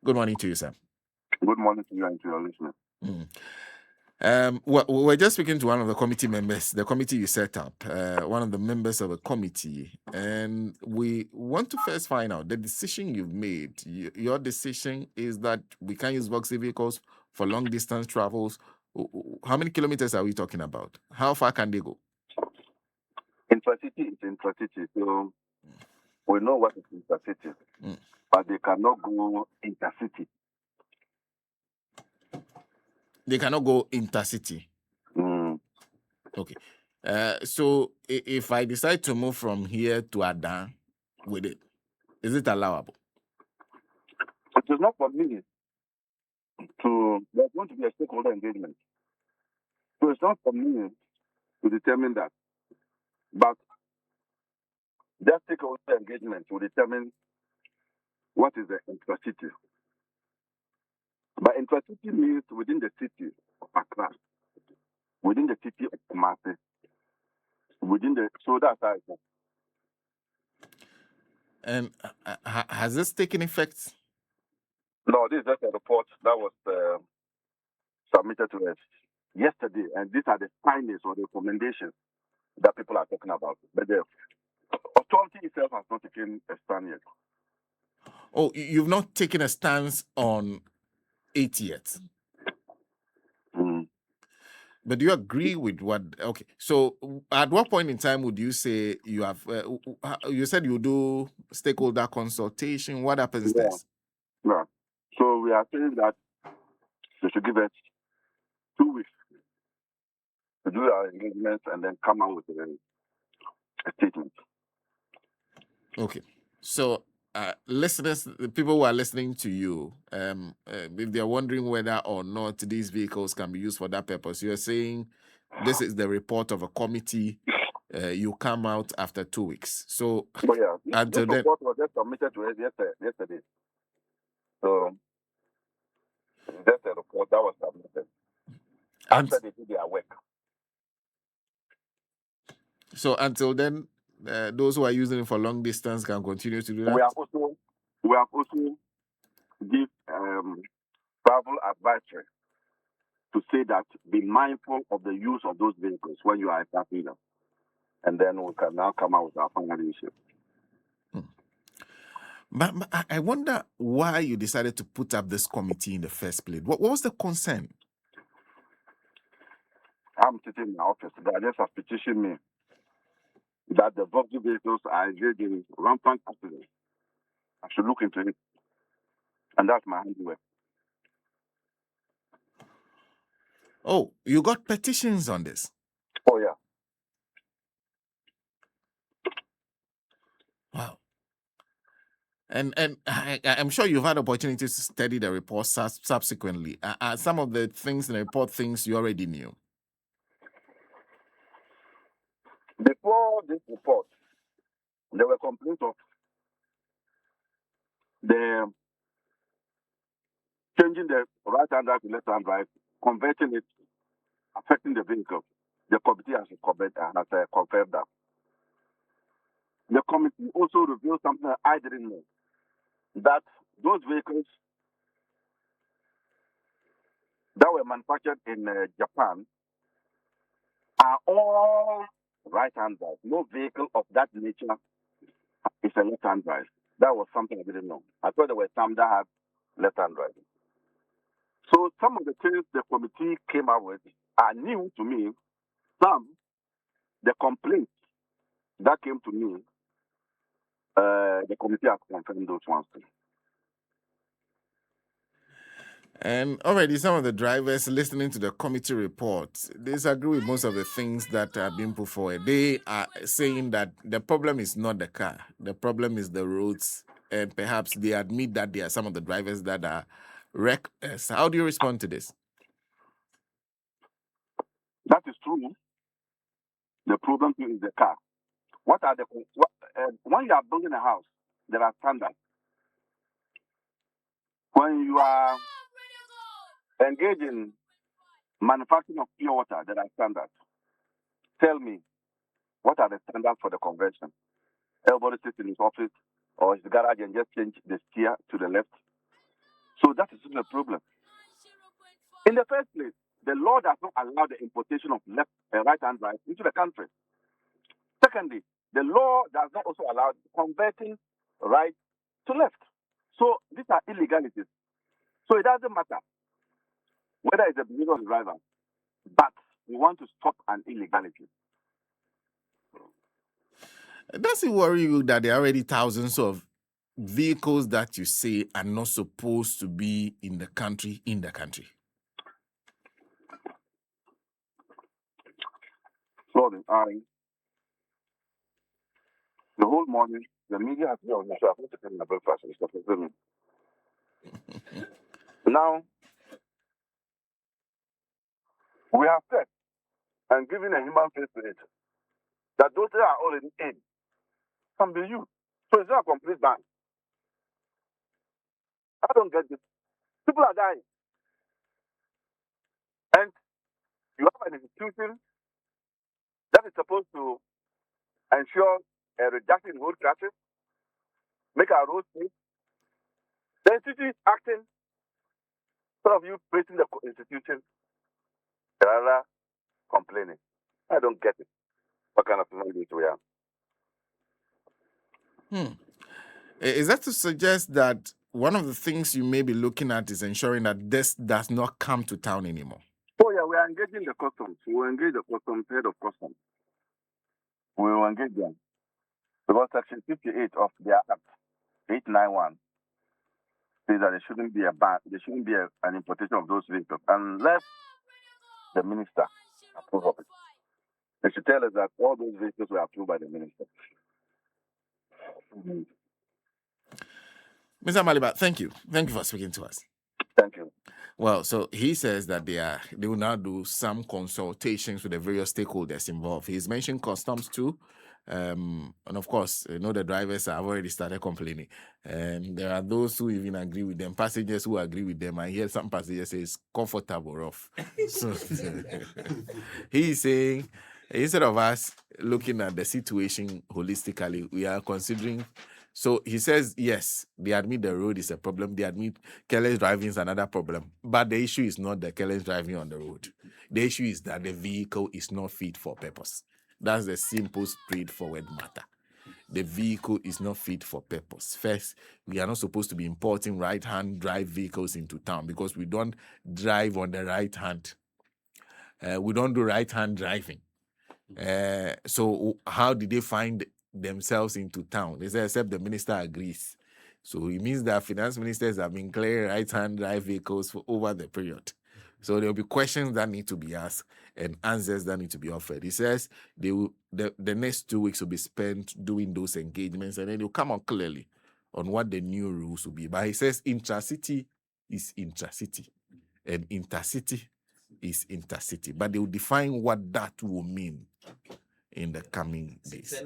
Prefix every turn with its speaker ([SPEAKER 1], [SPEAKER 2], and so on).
[SPEAKER 1] Good morning to you, sir.
[SPEAKER 2] Good morning to you and to your listeners.
[SPEAKER 1] We're just speaking to one of the committee members, the committee you set up, one of the members of a committee, and we want to first find out the decision you've made. Your decision is that we can use Voxy vehicles for long distance travels. How many kilometers are we talking about? How far can they go?
[SPEAKER 2] Intracity is intracity, so we know what is intracity, but they cannot go intercity.
[SPEAKER 1] They cannot go intercity. Okay. So if I decide to move from here to Adan with it, is it allowable?
[SPEAKER 2] It is not for me there's going to be a stakeholder engagement. So it's not for me to determine that. But that stakeholder engagement will determine what is the intracity. But intracity means within the city of Accra, within the city of Kumasi, so that's how it is.
[SPEAKER 1] And has this taken effect?
[SPEAKER 2] No, this is just a report that was submitted to us yesterday, and these are the findings or the recommendations that people are talking about. But the authority itself has not taken a stand yet.
[SPEAKER 1] Oh, you've not taken a stance on it yet? But do you agree with what? Okay, so at what point in time would you say you have? You said you do stakeholder consultation. What happens next?
[SPEAKER 2] Yeah. So we are saying that they should give us 2 weeks to do our engagement and then come out with a statement.
[SPEAKER 1] Okay, so listeners, the people who are listening to you, if they're wondering whether or not these vehicles can be used for that purpose, you're saying this is the report of a committee. You come out after 2 weeks. So
[SPEAKER 2] this report was just submitted to us yesterday. So that's a report that was submitted after they did their work.
[SPEAKER 1] So until then, those who are using it for long distance can continue to do that.
[SPEAKER 2] We have also give travel advisory to say that be mindful of the use of those vehicles when you are attacking them, and then we can now come out with our final issue.
[SPEAKER 1] But I wonder why you decided to put up this committee in the first place. What was the concern?
[SPEAKER 2] I'm sitting in my office. The others have petitioned me that the Voxy vehicles are engaged in rampant accidents. I should look into it, and that's my handiwork.
[SPEAKER 1] Oh, you got petitions on this?
[SPEAKER 2] Oh, yeah.
[SPEAKER 1] Wow. And I'm sure you've had opportunities to study the report subsequently. Some of the things in the report, things you already knew.
[SPEAKER 2] Before this report, there were complaints of the changing the right-hand drive to left-hand drive, converting it, affecting the vehicle. The committee has confirmed that. The committee also revealed something that I didn't know, that those vehicles that were manufactured in Japan are all right-hand drive. No vehicle of that nature is a left-hand drive. That was something I didn't know. I thought there were some that had left-hand drive. So some of the things the committee came up with are new to me. Some, the complaints that came to me, the committee has confirmed those ones too.
[SPEAKER 1] And already some of the drivers listening to the committee report disagree with most of the things that are being put forward. They are saying that the problem is not the car, the problem is the roads, and perhaps they admit that there are some of the drivers that are reckless. How do you respond to this?
[SPEAKER 2] That is true. The problem is the car. When you are building a house, there are standards. When you are engaged in manufacturing of pure water, there are standards. Tell me, what are the standards for the conversion? Everybody sits in his office or his garage and just change the steer to the left. that is the problem. In the first place, the law does not allow the importation of left and right-hand drive into the country. Secondly, the law does not also allow converting right to left. So these are illegalities. So it doesn't matter whether it's a behavior of the driver, but we want to stop an illegality.
[SPEAKER 1] Does it worry you that there are already thousands of vehicles that you say are not supposed to be in the country?
[SPEAKER 2] Sorry, the whole morning, the media has been on the show. I'm taking my breakfast. Now, we have said and given a human face to it that those that are already in can be used. So it's not a complete ban. I don't get this. People are dying. And you have an institution that is supposed to ensure a reduction in road crashes, make our roads safe. The institution is acting, sort of you praising the institution, rather complaining. I don't get it. What kind of human beings we are?
[SPEAKER 1] Is that to suggest that one of the things you may be looking at is ensuring that this does not come to town anymore?
[SPEAKER 2] Oh, yeah, we are engaging the customs. We will engage the customs, head of customs. We will engage them. Because Section 58 of their Act, 891, says that there shouldn't be a ban, there shouldn't be an importation of those vehicles unless the minister approves of it. They should tell us that all those vehicles were approved by the minister.
[SPEAKER 1] Mr. AMALIBA, thank you. Thank you for speaking to us.
[SPEAKER 2] Thank you.
[SPEAKER 1] Well, so he says that they will now do some consultations with the various stakeholders involved. He's mentioned customs too. And of course, the drivers have already started complaining. And there are those who even agree with them, passengers who agree with them. I hear some passengers say it's comfortable rough. So he's saying, instead of us looking at the situation holistically, we are considering. So he says, yes, they admit the road is a problem. They admit careless driving is another problem. But the issue is not the careless driving on the road. The issue is that the vehicle is not fit for purpose. That's the simple, straightforward matter. The vehicle is not fit for purpose. First, we are not supposed to be importing right-hand drive vehicles into town because we don't drive on the right hand. We don't do right-hand driving. So how did they find themselves into town? They say, except the minister agrees. So it means that finance ministers have been clearing right-hand drive vehicles for over the period. So there will be questions that need to be asked and answers that need to be offered. He says the next 2 weeks will be spent doing those engagements, and then they'll come out clearly on what the new rules will be. But he says intracity is intracity, and intercity is intercity. But they will define what that will mean in the coming days.